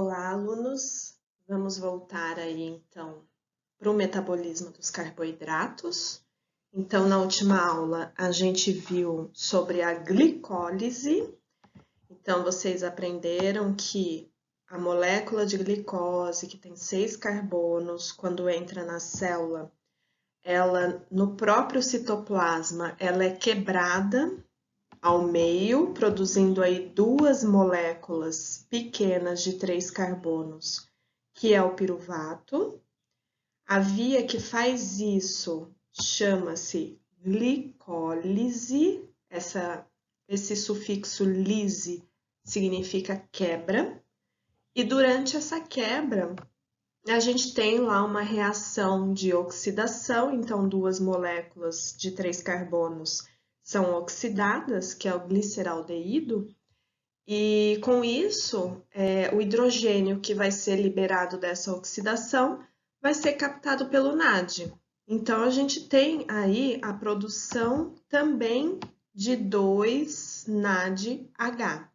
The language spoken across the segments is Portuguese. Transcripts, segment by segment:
Olá, alunos. Vamos voltar aí então para o metabolismo dos carboidratos. Então, na última aula, a gente viu sobre a glicólise. Então, vocês aprenderam que a molécula de glicose, que tem 6 carbonos, quando entra na célula, ela no próprio citoplasma, ela é quebrada ao meio, produzindo aí duas moléculas pequenas de 3 carbonos, que é o piruvato. A via que faz isso chama-se glicólise. Esse sufixo lise significa quebra. E durante essa quebra, a gente tem lá uma reação de oxidação, então duas moléculas de 3 carbonos são oxidadas, que é o gliceraldeído, e com isso, o hidrogênio que vai ser liberado dessa oxidação vai ser captado pelo NAD. Então, a gente tem aí a produção também de 2 NADH.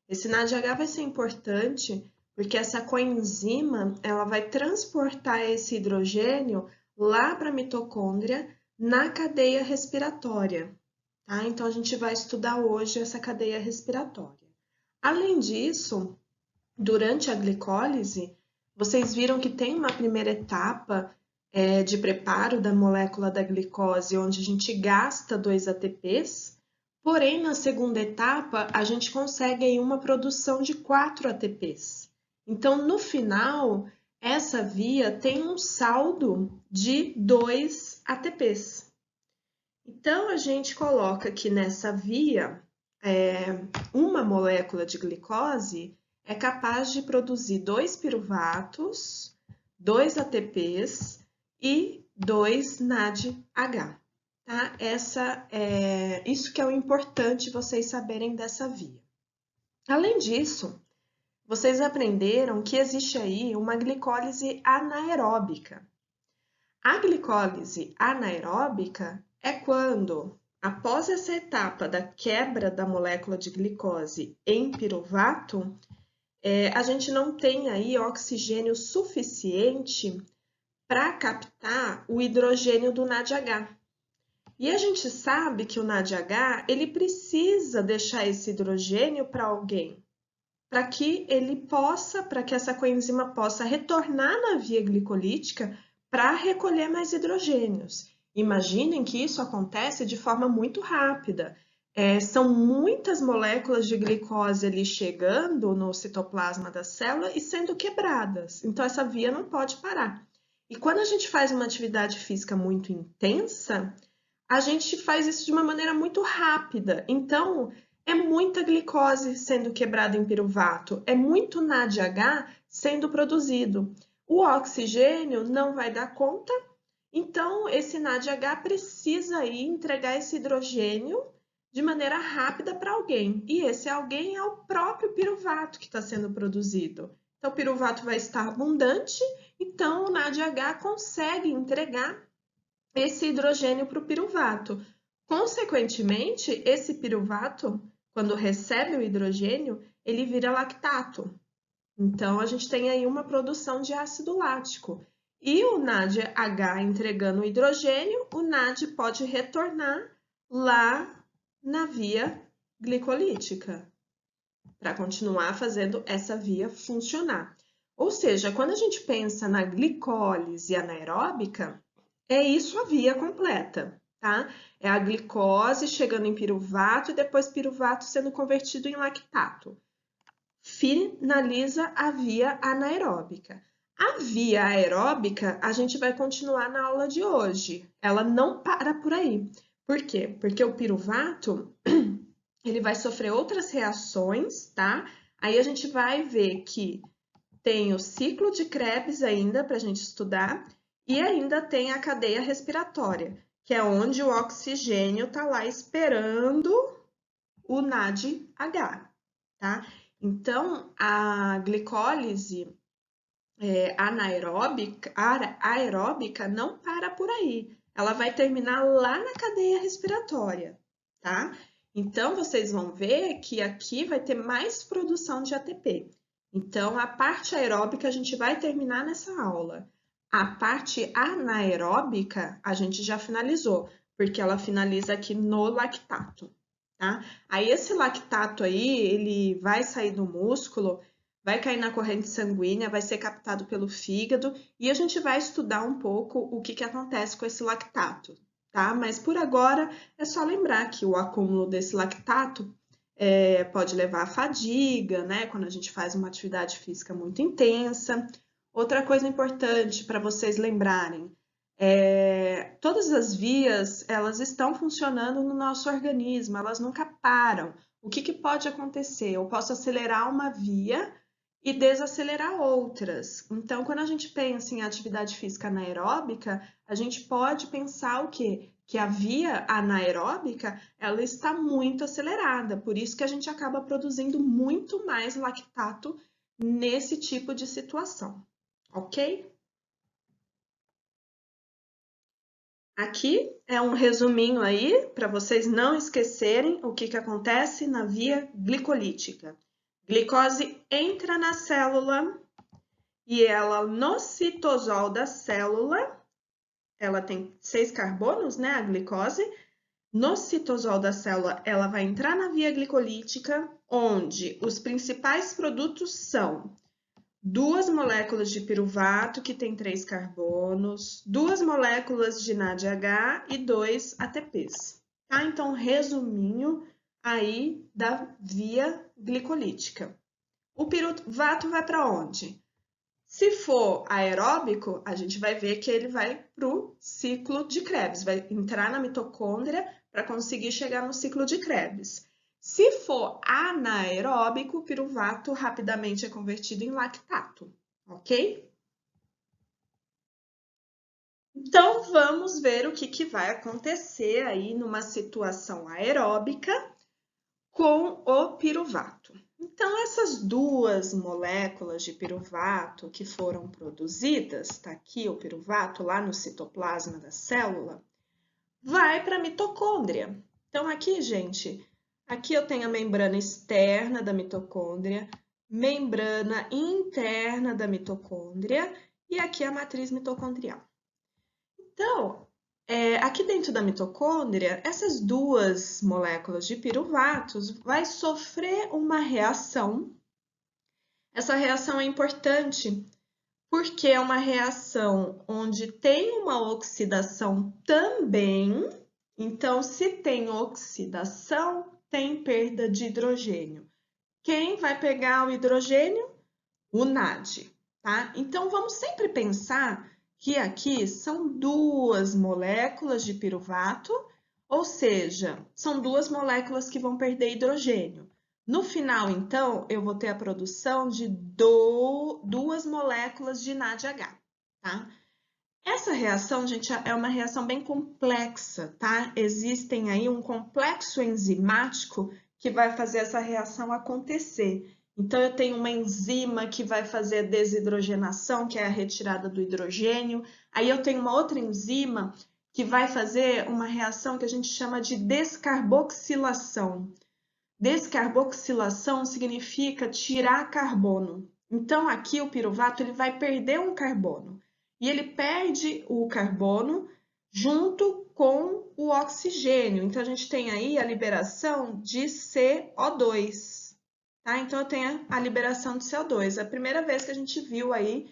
Esse NADH vai ser importante porque essa coenzima ela vai transportar esse hidrogênio lá para a mitocôndria na cadeia respiratória. Tá? Então, a gente vai estudar hoje essa cadeia respiratória. Além disso, durante a glicólise, vocês viram que tem uma primeira etapa de preparo da molécula da glicose, onde a gente gasta 2 ATPs, porém, na segunda etapa, a gente consegue aí uma produção de 4 ATPs. Então, no final, essa via tem um saldo de 2 ATPs. Então, a gente coloca que nessa via, uma molécula de glicose é capaz de produzir 2 piruvatos, 2 ATPs e 2 NADH. Tá? Isso que é o importante vocês saberem dessa via. Além disso, vocês aprenderam que existe aí uma glicólise anaeróbica. A glicólise anaeróbica é quando, após essa etapa da quebra da molécula de glicose em piruvato, a gente não tem aí oxigênio suficiente para captar o hidrogênio do NADH. E a gente sabe que o NADH ele precisa deixar esse hidrogênio para alguém, para que essa coenzima possa retornar na via glicolítica para recolher mais hidrogênios. Imaginem que isso acontece de forma muito rápida. São muitas moléculas de glicose ali chegando no citoplasma da célula e sendo quebradas. Então, essa via não pode parar. E quando a gente faz uma atividade física muito intensa, a gente faz isso de uma maneira muito rápida. Então, é muita glicose sendo quebrada em piruvato, é muito NADH sendo produzido. O oxigênio não vai dar conta, então esse NADH precisa aí entregar esse hidrogênio de maneira rápida para alguém. E esse alguém é o próprio piruvato que está sendo produzido. Então o piruvato vai estar abundante, então o NADH consegue entregar esse hidrogênio para o piruvato. Consequentemente, esse piruvato, quando recebe o hidrogênio, ele vira lactato. Então, a gente tem aí uma produção de ácido lático. E o NADH entregando o hidrogênio, o NAD pode retornar lá na via glicolítica, para continuar fazendo essa via funcionar. Ou seja, quando a gente pensa na glicólise anaeróbica, é isso a via completa, tá? É a glicose chegando em piruvato e depois piruvato sendo convertido em lactato. Finaliza a via anaeróbica. A via aeróbica, a gente vai continuar na aula de hoje. Ela não para por aí. Por quê? Porque o piruvato, ele vai sofrer outras reações, tá? Aí a gente vai ver que tem o ciclo de Krebs ainda para a gente estudar e ainda tem a cadeia respiratória, que é onde o oxigênio está lá esperando o NADH, tá? Então, a glicólise aeróbica não para por aí. Ela vai terminar lá na cadeia respiratória, tá? Então, vocês vão ver que aqui vai ter mais produção de ATP. Então, a parte aeróbica a gente vai terminar nessa aula. A parte anaeróbica a gente já finalizou, porque ela finaliza aqui no lactato, tá? Aí esse lactato aí, ele vai sair do músculo, vai cair na corrente sanguínea, vai ser captado pelo fígado e a gente vai estudar um pouco o que acontece com esse lactato, tá? Mas por agora é só lembrar que o acúmulo desse lactato pode levar à fadiga, né? Quando a gente faz uma atividade física muito intensa. Outra coisa importante para vocês lembrarem, todas as vias, elas estão funcionando no nosso organismo, elas nunca param. O que pode acontecer? Eu posso acelerar uma via e desacelerar outras. Então, quando a gente pensa em atividade física anaeróbica, a gente pode pensar o quê? Que a via anaeróbica, ela está muito acelerada, por isso que a gente acaba produzindo muito mais lactato nesse tipo de situação, ok? Aqui é um resuminho aí para vocês não esquecerem o que acontece na via glicolítica. Glicose entra na célula e ela, no citosol da célula, ela tem 6 carbonos, né, a glicose. No citosol da célula, ela vai entrar na via glicolítica, onde os principais produtos são 2 moléculas de piruvato, que tem 3 carbonos, 2 moléculas de NADH e 2 ATPs. Tá? Então, resuminho aí da via glicolítica. O piruvato vai para onde? Se for aeróbico, a gente vai ver que ele vai para o ciclo de Krebs, vai entrar na mitocôndria para conseguir chegar no ciclo de Krebs. Se for anaeróbico, o piruvato rapidamente é convertido em lactato, ok? Então, vamos ver o que vai acontecer aí numa situação aeróbica com o piruvato. Então, essas 2 moléculas de piruvato que foram produzidas, está aqui o piruvato lá no citoplasma da célula, vai para a mitocôndria. Então, aqui, gente, aqui eu tenho a membrana externa da mitocôndria, membrana interna da mitocôndria e aqui a matriz mitocondrial. Então, aqui dentro da mitocôndria, essas 2 moléculas de piruvatos vai sofrer uma reação. Essa reação é importante porque é uma reação onde tem uma oxidação também. Então, se tem oxidação, tem perda de hidrogênio. Quem vai pegar o hidrogênio? O NAD, tá? Então, vamos sempre pensar que aqui são 2 moléculas de piruvato, ou seja, são 2 moléculas que vão perder hidrogênio. No final, então, eu vou ter a produção de 2 moléculas de NADH, tá? Essa reação, gente, é uma reação bem complexa, tá? Existem aí um complexo enzimático que vai fazer essa reação acontecer. Então, eu tenho uma enzima que vai fazer a desidrogenação, que é a retirada do hidrogênio. Aí, eu tenho uma outra enzima que vai fazer uma reação que a gente chama de descarboxilação. Descarboxilação significa tirar carbono. Então, aqui o piruvato ele vai perder um carbono. E ele perde o carbono junto com o oxigênio. Então, a gente tem aí a liberação de CO2. Tá? Então, eu tenho a liberação de CO2. É a primeira vez que a gente viu aí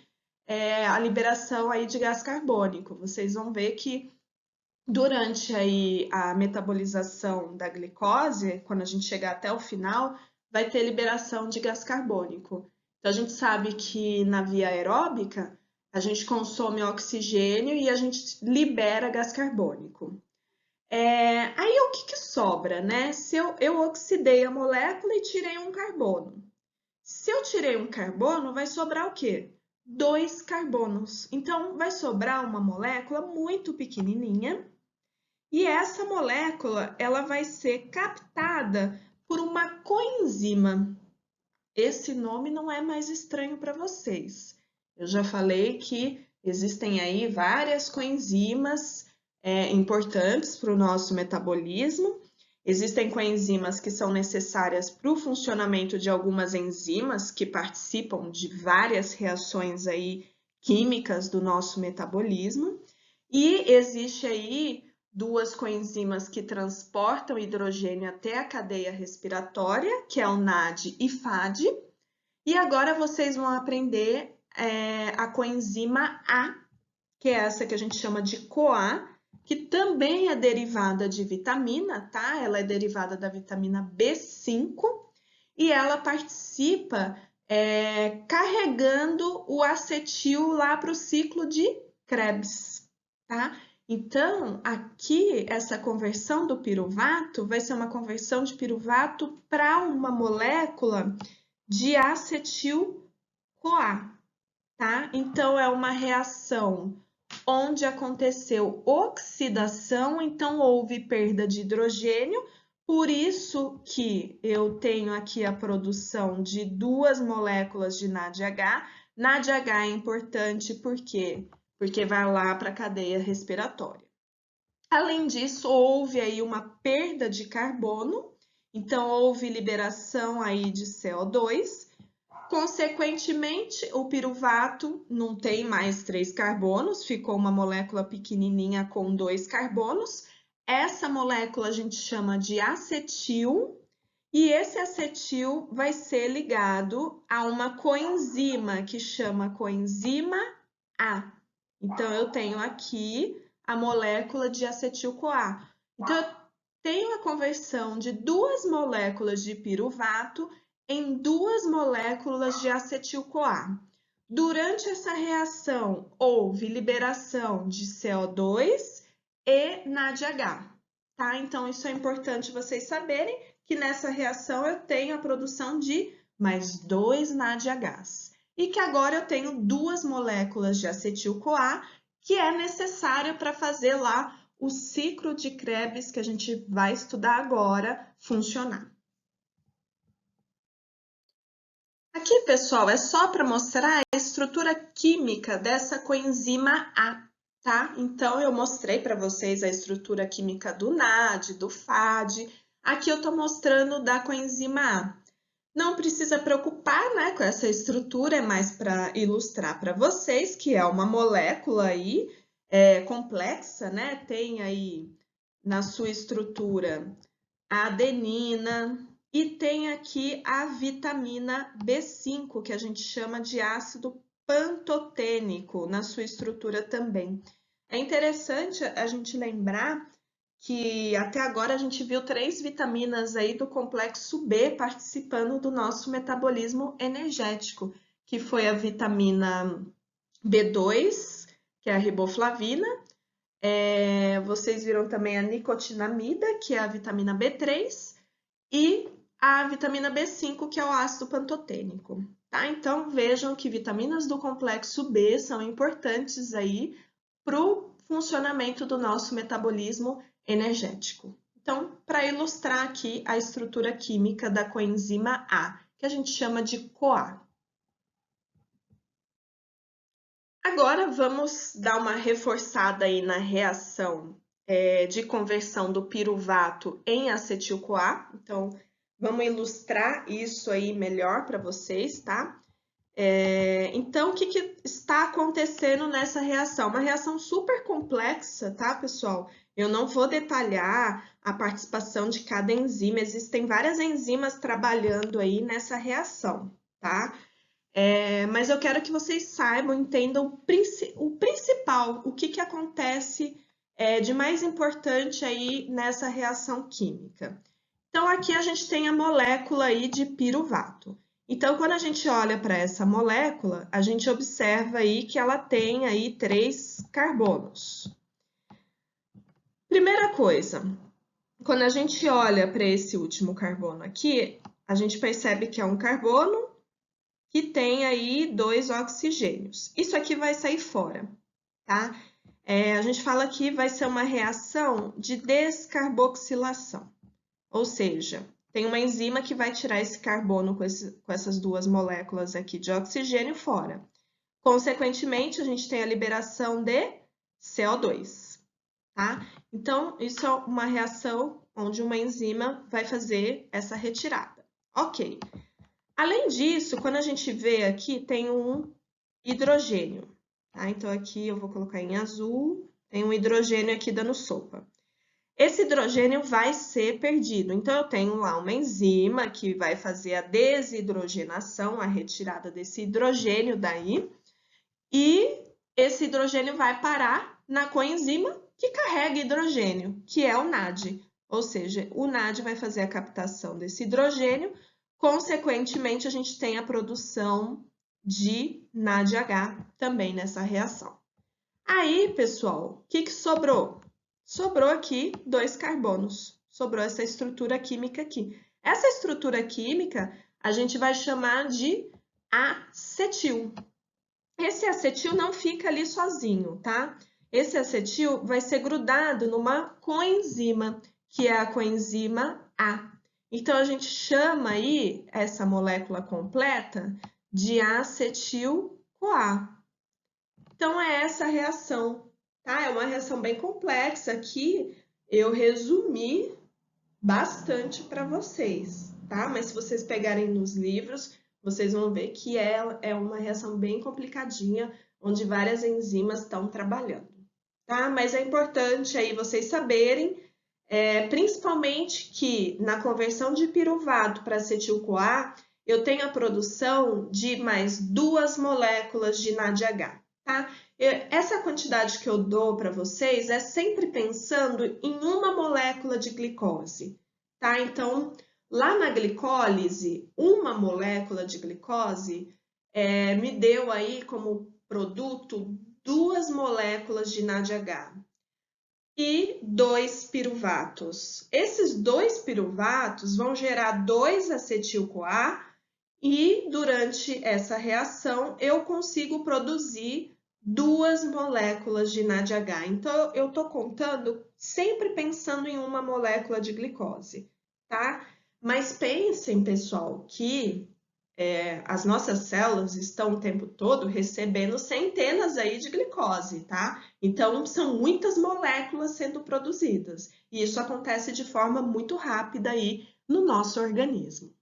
a liberação aí de gás carbônico. Vocês vão ver que durante aí a metabolização da glicose, quando a gente chegar até o final, vai ter liberação de gás carbônico. Então, a gente sabe que na via aeróbica, a gente consome oxigênio e a gente libera gás carbônico. Aí, o que sobra, né? Se eu oxidei a molécula e tirei um carbono. Se eu tirei um carbono, vai sobrar o quê? 2 carbonos. Então, vai sobrar uma molécula muito pequenininha, e essa molécula, ela vai ser captada por uma coenzima. Esse nome não é mais estranho para vocês. Eu já falei que existem aí várias coenzimas importantes para o nosso metabolismo Existem coenzimas que são necessárias para o funcionamento de algumas enzimas que participam de várias reações aí químicas do nosso metabolismo. E existe aí duas coenzimas que transportam hidrogênio até a cadeia respiratória, que é o NAD e FAD. E agora vocês vão aprender a coenzima A, que é essa que a gente chama de CoA, que também é derivada de vitamina, tá? Ela é derivada da vitamina B5 e ela participa carregando o acetil lá para o ciclo de Krebs, tá? Então, aqui, essa conversão do piruvato vai ser uma conversão de piruvato para uma molécula de acetil-CoA, tá? Então, é uma reação onde aconteceu oxidação, então houve perda de hidrogênio, por isso que eu tenho aqui a produção de duas moléculas de NADH. NADH é importante por quê? Porque vai lá para a cadeia respiratória. Além disso, houve aí uma perda de carbono, então houve liberação aí de CO2. Consequentemente, o piruvato não tem mais 3 carbonos, ficou uma molécula pequenininha com 2 carbonos. Essa molécula a gente chama de acetil, e esse acetil vai ser ligado a uma coenzima que chama coenzima A. Então, eu tenho aqui a molécula de acetil-CoA. Então, eu tenho a conversão de duas moléculas de piruvato em duas moléculas de acetil-CoA. Durante essa reação, houve liberação de CO2 e NADH, tá? Então, isso é importante vocês saberem que nessa reação eu tenho a produção de mais 2 NADHs. E que agora eu tenho duas moléculas de acetil-CoA, que é necessário para fazer lá o ciclo de Krebs, que a gente vai estudar agora, funcionar. Aqui, pessoal, é só para mostrar a estrutura química dessa coenzima A, tá? Então, eu mostrei para vocês a estrutura química do NAD, do FAD. Aqui eu estou mostrando da coenzima A. Não precisa preocupar, né, com essa estrutura, é mais para ilustrar para vocês que é uma molécula aí complexa, né? Tem aí na sua estrutura a adenina, e tem aqui a vitamina B5, que a gente chama de ácido pantotênico, na sua estrutura também. É interessante a gente lembrar que até agora a gente viu 3 vitaminas aí do complexo B participando do nosso metabolismo energético, que foi a vitamina B2, que é a riboflavina. Vocês viram também a nicotinamida, que é a vitamina B3, e a vitamina B5, que é o ácido pantotênico, tá? Então, vejam que vitaminas do complexo B são importantes aí para o funcionamento do nosso metabolismo energético. Então, para ilustrar aqui a estrutura química da coenzima A, que a gente chama de CoA. Agora, vamos dar uma reforçada aí na reação de conversão do piruvato em acetil-CoA. Então, vamos ilustrar isso aí melhor para vocês, tá? Então, o que está acontecendo nessa reação? Uma reação super complexa, tá, pessoal? Eu não vou detalhar a participação de cada enzima, existem várias enzimas trabalhando aí nessa reação, tá? Mas eu quero que vocês saibam, entendam o principal, o que acontece de mais importante aí nessa reação química. Então, aqui a gente tem a molécula aí de piruvato. Então, quando a gente olha para essa molécula, a gente observa aí que ela tem aí 3 carbonos. Primeira coisa, quando a gente olha para esse último carbono aqui, a gente percebe que é um carbono que tem aí 2 oxigênios. Isso aqui vai sair fora, tá? A gente fala que vai ser uma reação de descarboxilação, ou seja, tem uma enzima que vai tirar esse carbono com essas duas moléculas aqui de oxigênio fora. Consequentemente, a gente tem a liberação de CO2, tá? Então, isso é uma reação onde uma enzima vai fazer essa retirada. Ok. Além disso, quando a gente vê aqui, tem um hidrogênio. Tá? Então, aqui eu vou colocar em azul, tem um hidrogênio aqui dando sopa. Esse hidrogênio vai ser perdido. Então, eu tenho lá uma enzima que vai fazer a desidrogenação, a retirada desse hidrogênio daí. E esse hidrogênio vai parar na coenzima que carrega hidrogênio, que é o NAD. Ou seja, o NAD vai fazer a captação desse hidrogênio, consequentemente, a gente tem a produção de NADH também nessa reação. Aí, pessoal, o que sobrou? Sobrou aqui 2 carbonos, sobrou essa estrutura química aqui. Essa estrutura química a gente vai chamar de acetil. Esse acetil não fica ali sozinho, tá? Esse acetil vai ser grudado numa coenzima, que é a coenzima A. Então, a gente chama aí essa molécula completa de acetil-CoA. Então, é essa reação, tá? É uma reação bem complexa que eu resumi bastante para vocês, tá? Mas se vocês pegarem nos livros, vocês vão ver que é uma reação bem complicadinha, onde várias enzimas estão trabalhando, tá? Mas é importante aí vocês saberem, principalmente que na conversão de piruvato para acetil-CoA, eu tenho a produção de mais 2 moléculas de NADH, tá? Essa quantidade que eu dou para vocês é sempre pensando em uma molécula de glicose, tá? Então, lá na glicólise, uma molécula de glicose me deu aí como produto 2 moléculas de NADH e 2 piruvatos. Esses 2 piruvatos vão gerar 2 acetil-CoA e durante essa reação eu consigo produzir 2 moléculas de NADH. Então, eu estou contando sempre pensando em uma molécula de glicose, tá? Mas pensem, pessoal, que as nossas células estão o tempo todo recebendo centenas aí de glicose, tá? Então, são muitas moléculas sendo produzidas. E isso acontece de forma muito rápida aí no nosso organismo.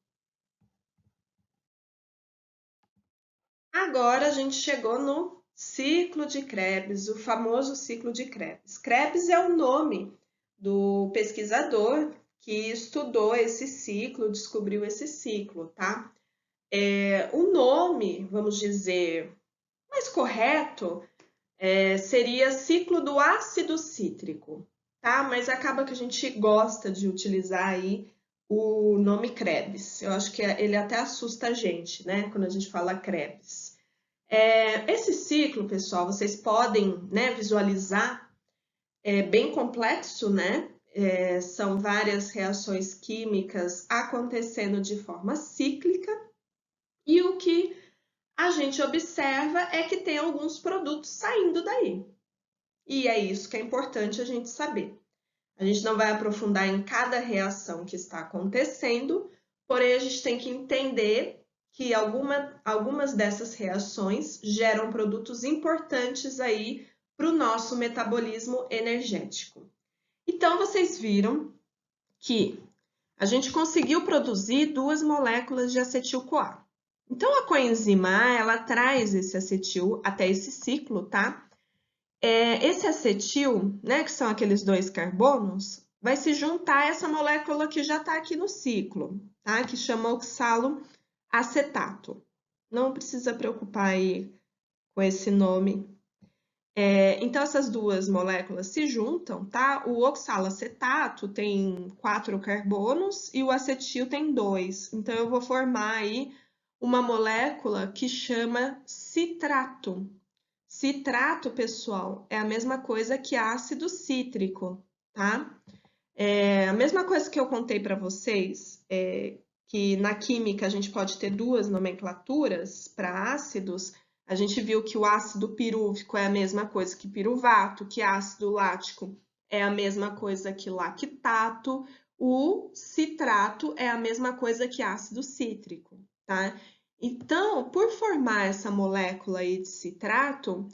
Agora a gente chegou no ciclo de Krebs, o famoso ciclo de Krebs. Krebs é o nome do pesquisador que estudou esse ciclo, descobriu esse ciclo, tá? O nome, vamos dizer, mais correto seria ciclo do ácido cítrico, tá? Mas acaba que a gente gosta de utilizar aí o nome Krebs. Eu acho que ele até assusta a gente, né? Quando a gente fala Krebs. Esse ciclo, pessoal, vocês podem, né, visualizar, é bem complexo, né? São várias reações químicas acontecendo de forma cíclica e o que a gente observa é que tem alguns produtos saindo daí. E é isso que é importante a gente saber. A gente não vai aprofundar em cada reação que está acontecendo, porém a gente tem que entender que algumas dessas reações geram produtos importantes aí para o nosso metabolismo energético. Então, vocês viram que a gente conseguiu produzir 2 moléculas de acetil-CoA. Então, a coenzima A, ela traz esse acetil até esse ciclo, tá? Esse acetil, né, que são aqueles 2 carbonos, vai se juntar a essa molécula que já está aqui no ciclo, tá? Que chama oxaloacetato. Não precisa preocupar aí com esse nome. Então, essas 2 moléculas se juntam, tá? O oxaloacetato tem 4 carbonos e o acetil tem 2. Então, eu vou formar aí uma molécula que chama citrato. Citrato, pessoal, é a mesma coisa que ácido cítrico, tá? A mesma coisa que eu contei para vocês, que na química a gente pode ter 2 nomenclaturas para ácidos. A gente viu que o ácido pirúvico é a mesma coisa que piruvato, que ácido lático é a mesma coisa que lactato, o citrato é a mesma coisa que ácido cítrico, tá? Então, por formar essa molécula aí de citrato,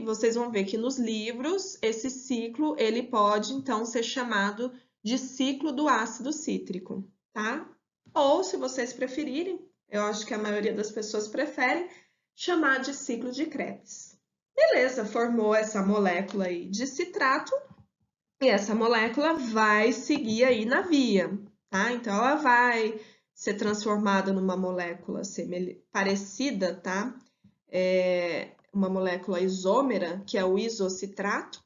vocês vão ver que nos livros, esse ciclo, ele pode, então, ser chamado de ciclo do ácido cítrico, tá? Ou, se vocês preferirem, eu acho que a maioria das pessoas preferem, chamar de ciclo de Krebs. Beleza, formou essa molécula aí de citrato, e essa molécula vai seguir aí na via, tá? Então, ela vai ser transformada numa molécula parecida, tá? Uma molécula isômera, que é o isocitrato,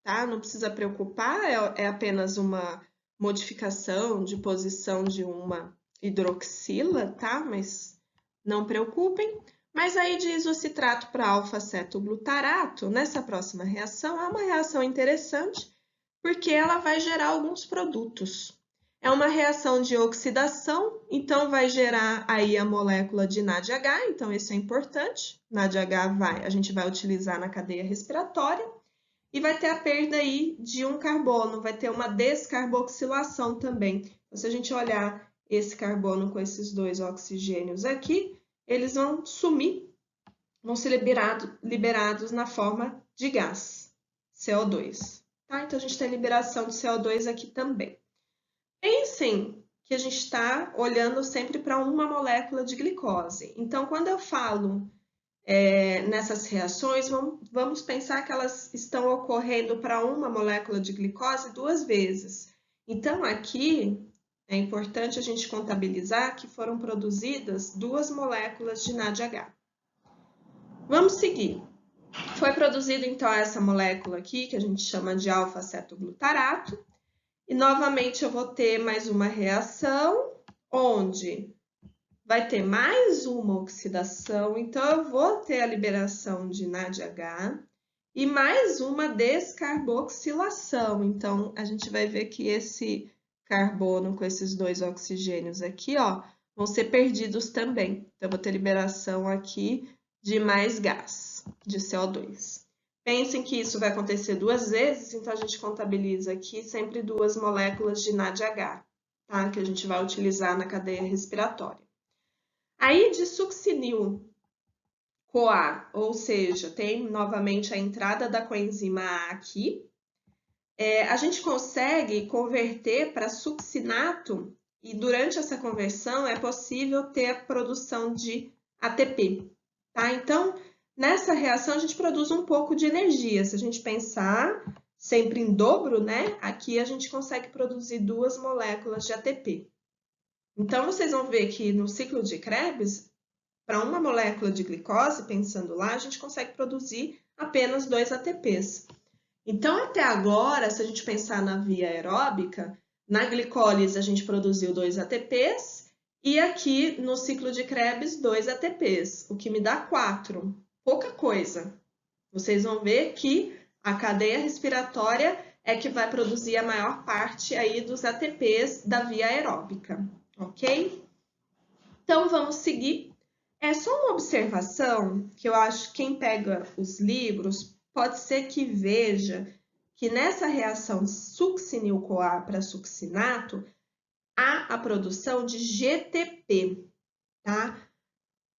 tá? Não precisa preocupar, é apenas uma modificação de posição de uma hidroxila, tá? Mas não preocupem. Mas aí de isocitrato para alfa-cetoglutarato, nessa próxima reação, é uma reação interessante, porque ela vai gerar alguns produtos. É uma reação de oxidação, então vai gerar aí a molécula de NADH, então isso é importante. NADH a gente vai utilizar na cadeia respiratória e vai ter a perda aí de um carbono, vai ter uma descarboxilação também. Então, se a gente olhar esse carbono com esses dois oxigênios aqui, eles vão sumir, vão ser liberados na forma de gás, CO2. Tá? Então, a gente tem liberação de CO2 aqui também. Pensem que a gente está olhando sempre para uma molécula de glicose. Então, quando eu falo nessas reações, vamos pensar que elas estão ocorrendo para uma molécula de glicose duas vezes. Então, aqui é importante a gente contabilizar que foram produzidas duas moléculas de NADH. Vamos seguir. Foi produzida, então, essa molécula aqui, que a gente chama de alfa-cetoglutarato. E, novamente, eu vou ter mais uma reação, onde vai ter mais uma oxidação, então eu vou ter a liberação de NADH e mais uma descarboxilação. Então, a gente vai ver que esse carbono com esses dois oxigênios aqui, ó, vão ser perdidos também. Então, eu vou ter liberação aqui de mais gás, de CO2. Pensem que isso vai acontecer duas vezes, então a gente contabiliza aqui sempre duas moléculas de NADH, tá? Que a gente vai utilizar na cadeia respiratória. Aí, de succinil-CoA, ou seja, tem novamente a entrada da coenzima A aqui, a gente consegue converter para succinato e durante essa conversão é possível ter a produção de ATP, tá? Então, nessa reação a gente produz um pouco de energia. Se a gente pensar sempre em dobro, né? Aqui a gente consegue produzir duas moléculas de ATP. Então, vocês vão ver que no ciclo de Krebs, para uma molécula de glicose, pensando lá, a gente consegue produzir apenas 2 ATPs. Então, até agora, se a gente pensar na via aeróbica, na glicólise a gente produziu 2 ATPs e aqui no ciclo de Krebs 2 ATPs, o que me dá 4. Pouca coisa. Vocês vão ver que a cadeia respiratória é que vai produzir a maior parte aí dos ATPs da via aeróbica, ok? Então, vamos seguir. É só uma observação que eu acho que quem pega os livros pode ser que veja que nessa reação succinil-CoA para succinato há a produção de GTP, tá?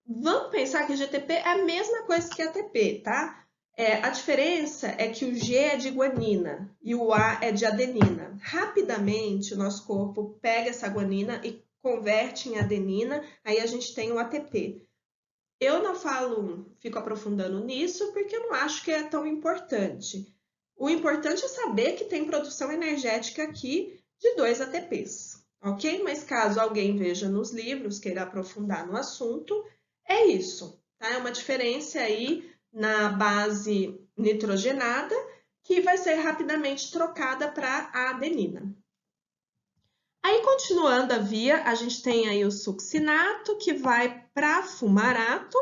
Vamos pensar que GTP é a mesma coisa que ATP, tá? A diferença é que o G é de guanina e o A é de adenina. Rapidamente, o nosso corpo pega essa guanina e converte em adenina, aí a gente tem o ATP. Eu não fico aprofundando nisso porque eu não acho que é tão importante. O importante é saber que tem produção energética aqui de 2 ATPs, ok? Mas caso alguém veja nos livros, queira aprofundar no assunto, é isso, tá? É uma diferença aí na base nitrogenada que vai ser rapidamente trocada para a adenina. Aí, continuando a via, a gente tem aí o succinato, que vai para fumarato.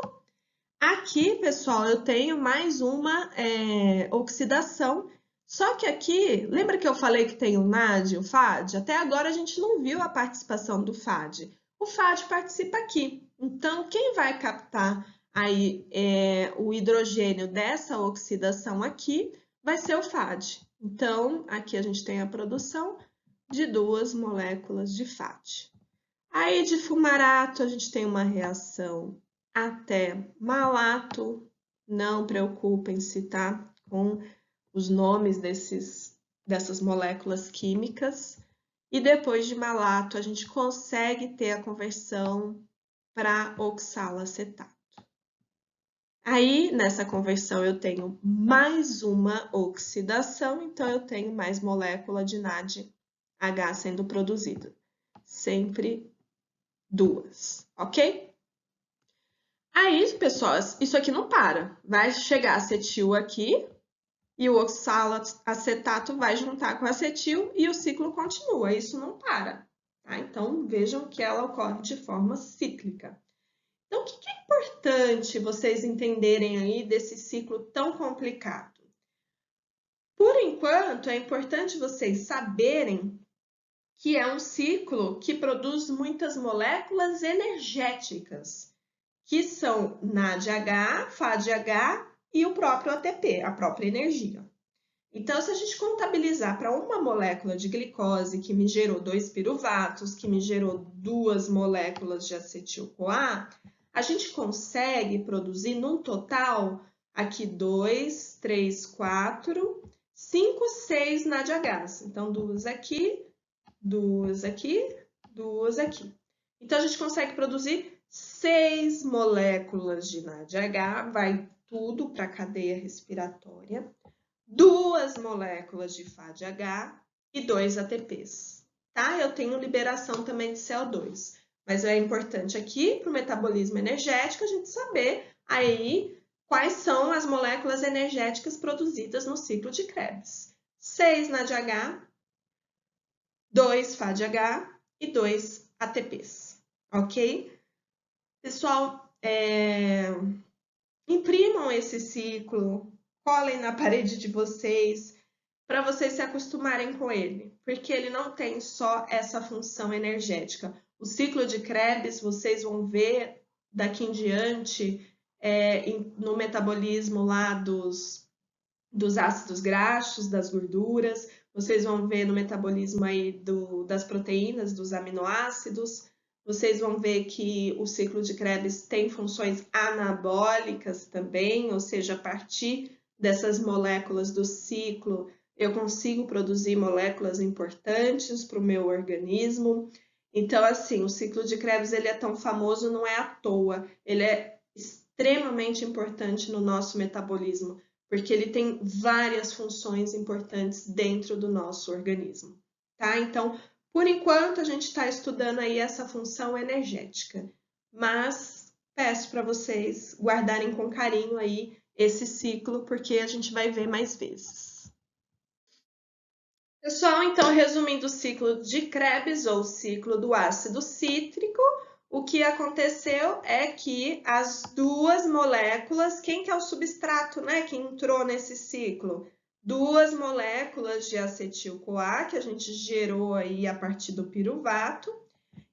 Aqui, pessoal, eu tenho mais uma oxidação. Só que aqui, lembra que eu falei que tem o NAD e o FAD? Até agora a gente não viu a participação do FAD. O FAD participa aqui. Então, quem vai captar aí o hidrogênio dessa oxidação aqui vai ser o FAD. Então, aqui a gente tem a produção de duas moléculas de FAD. Aí, de fumarato, a gente tem uma reação até malato, não preocupem-se, tá? Com os nomes dessas moléculas químicas. E depois de malato, a gente consegue ter a conversão para oxalacetato. Aí, nessa conversão, eu tenho mais uma oxidação, então eu tenho mais molécula de NADH sendo produzida. Sempre duas, ok? Aí, pessoal, isso aqui não para. Vai chegar acetil aqui e o oxalacetato vai juntar com acetil e o ciclo continua. Isso não para, tá? Então, vejam que ela ocorre de forma cíclica. Então, o que é importante vocês entenderem aí desse ciclo tão complicado? Por enquanto, é importante vocês saberem que é um ciclo que produz muitas moléculas energéticas, que são NADH, FADH e o próprio ATP, a própria energia. Então, se a gente contabilizar para uma molécula de glicose que me gerou 2 piruvatos, que me gerou 2 moléculas de acetil-CoA, a gente consegue produzir num total aqui 2, 3, 4, 5, 6 NADHs. Então, 2 aqui, 2 aqui, 2 aqui. Então, a gente consegue produzir 6 moléculas de NADH, vai tudo para a cadeia respiratória, 2 moléculas de FADH e 2 ATPs, tá? Eu tenho liberação também de CO2, mas é importante aqui para o metabolismo energético a gente saber aí quais são as moléculas energéticas produzidas no ciclo de Krebs. 6 NADH, 2 FADH e 2 ATPs, ok? Pessoal, imprimam esse ciclo, colhem na parede de vocês, para vocês se acostumarem com ele, porque ele não tem só essa função energética. O ciclo de Krebs, vocês vão ver daqui em diante, no metabolismo lá dos ácidos graxos, das gorduras, vocês vão ver no metabolismo aí das proteínas, dos aminoácidos, vocês vão ver que o ciclo de Krebs tem funções anabólicas também, ou seja, a partir dessas moléculas do ciclo, eu consigo produzir moléculas importantes para o meu organismo. Então, assim, o ciclo de Krebs ele é tão famoso, não é à toa, ele é extremamente importante no nosso metabolismo, porque ele tem várias funções importantes dentro do nosso organismo, tá? Então, por enquanto, a gente está estudando aí essa função energética, mas peço para vocês guardarem com carinho aí esse ciclo, porque a gente vai ver mais vezes. Pessoal, então, resumindo o ciclo de Krebs, ou ciclo do ácido cítrico, o que aconteceu é que as duas moléculas, quem que é o substrato, né, que entrou nesse ciclo? 2 moléculas de acetil-CoA, que a gente gerou aí a partir do piruvato.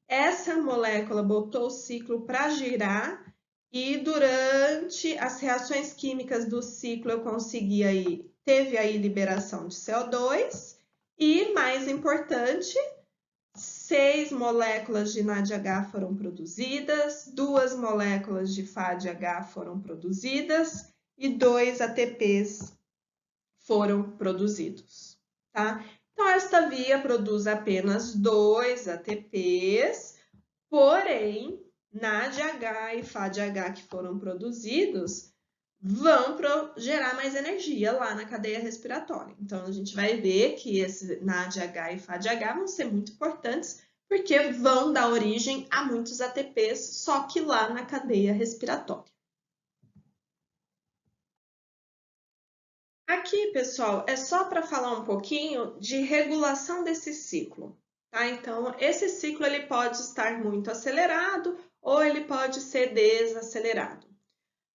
Essa molécula botou o ciclo para girar e durante as reações químicas do ciclo eu consegui aí, teve aí liberação de CO2 e, mais importante, 6 moléculas de NADH foram produzidas, 2 moléculas de FADH foram produzidas e 2 ATPs foram produzidos, tá? Então, esta via produz apenas 2 ATPs, porém, NADH e FADH que foram produzidos vão gerar mais energia lá na cadeia respiratória. Então, a gente vai ver que esse NADH e FADH vão ser muito importantes porque vão dar origem a muitos ATPs, só que lá na cadeia respiratória. Aqui, pessoal, é só para falar um pouquinho de regulação desse ciclo, tá? Então, esse ciclo ele pode estar muito acelerado ou ele pode ser desacelerado.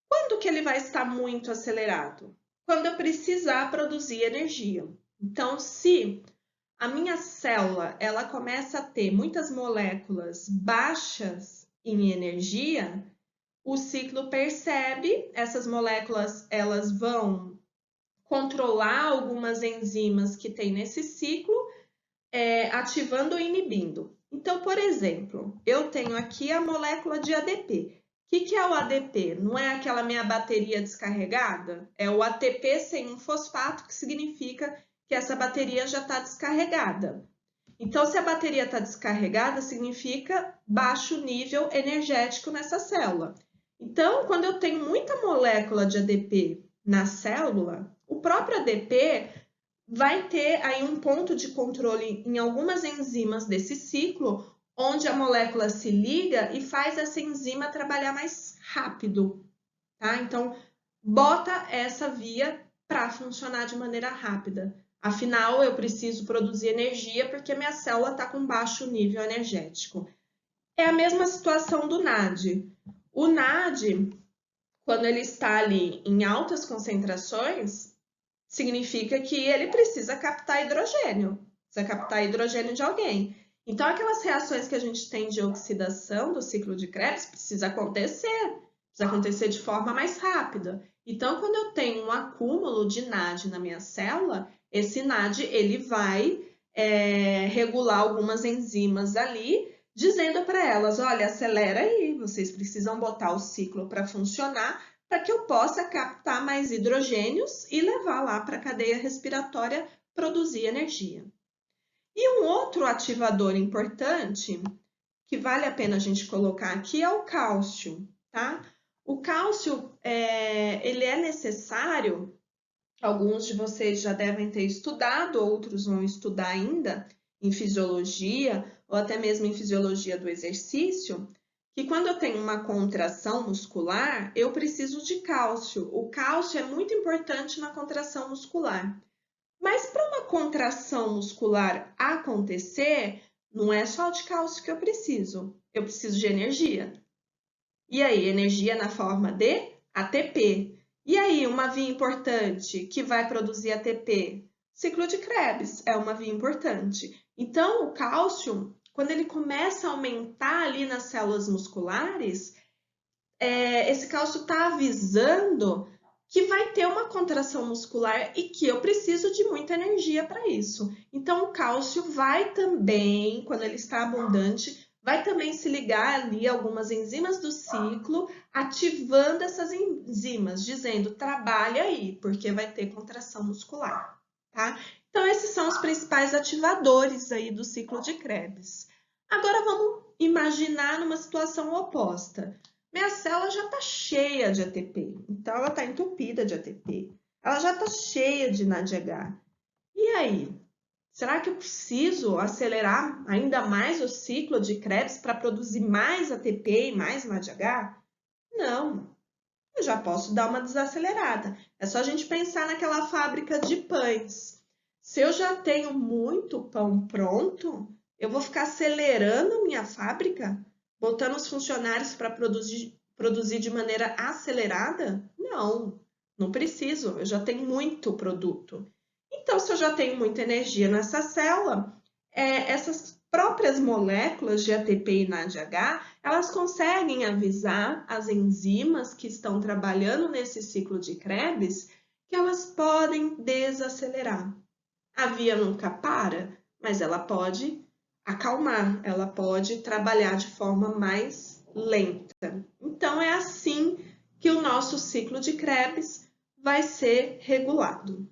Quando que ele vai estar muito acelerado? Quando eu precisar produzir energia. Então, se a minha célula ela começa a ter muitas moléculas baixas em energia, o ciclo percebe, essas moléculas elas vão controlar algumas enzimas que tem nesse ciclo, ativando ou inibindo. Então, por exemplo, eu tenho aqui a molécula de ADP, que é o ADP? Não é aquela minha bateria descarregada? É o ATP sem um fosfato, que significa que essa bateria já está descarregada. Então, se a bateria está descarregada, significa baixo nível energético nessa célula. Então, quando eu tenho muita molécula de ADP na célula, o próprio ADP vai ter aí um ponto de controle em algumas enzimas desse ciclo, onde a molécula se liga e faz essa enzima trabalhar mais rápido, tá? Então, bota essa via para funcionar de maneira rápida. Afinal, eu preciso produzir energia porque minha célula está com baixo nível energético. É a mesma situação do NAD. O NAD, quando ele está ali em altas concentrações, significa que ele precisa captar hidrogênio de alguém. Então, aquelas reações que a gente tem de oxidação do ciclo de Krebs precisa acontecer de forma mais rápida. Então, quando eu tenho um acúmulo de NAD na minha célula, esse NAD ele vai regular algumas enzimas ali, dizendo para elas, olha, acelera aí, vocês precisam botar o ciclo para funcionar, para que eu possa captar mais hidrogênios e levar lá para a cadeia respiratória produzir energia. E um outro ativador importante, que vale a pena a gente colocar aqui, é o cálcio, tá? O cálcio, ele é necessário, alguns de vocês já devem ter estudado, outros vão estudar ainda em fisiologia, ou até mesmo em fisiologia do exercício, que quando eu tenho uma contração muscular, eu preciso de cálcio. O cálcio é muito importante na contração muscular. Mas para uma contração muscular acontecer, não é só de cálcio que eu preciso de energia. E aí, energia na forma de ATP. E aí, uma via importante que vai produzir ATP? Ciclo de Krebs é uma via importante. Então, o cálcio, quando ele começa a aumentar ali nas células musculares, esse cálcio está avisando que vai ter uma contração muscular e que eu preciso de muita energia para isso. Então, o cálcio vai também, quando ele está abundante, vai também se ligar ali a algumas enzimas do ciclo, ativando essas enzimas, dizendo, trabalha aí, porque vai ter contração muscular, tá? Então, esses são os principais ativadores aí do ciclo de Krebs. Agora, vamos imaginar numa situação oposta. Minha célula já está cheia de ATP, então ela está entupida de ATP. Ela já está cheia de NADH. E aí? Será que eu preciso acelerar ainda mais o ciclo de Krebs para produzir mais ATP e mais NADH? Não, eu já posso dar uma desacelerada. É só a gente pensar naquela fábrica de pães. Se eu já tenho muito pão pronto, eu vou ficar acelerando a minha fábrica? Botando os funcionários para produzir de maneira acelerada? Não, não preciso, eu já tenho muito produto. Então, se eu já tenho muita energia nessa célula, essas próprias moléculas de ATP e NADH, elas conseguem avisar as enzimas que estão trabalhando nesse ciclo de Krebs que elas podem desacelerar. A via nunca para, mas ela pode acalmar, ela pode trabalhar de forma mais lenta. Então, é assim que o nosso ciclo de Krebs vai ser regulado.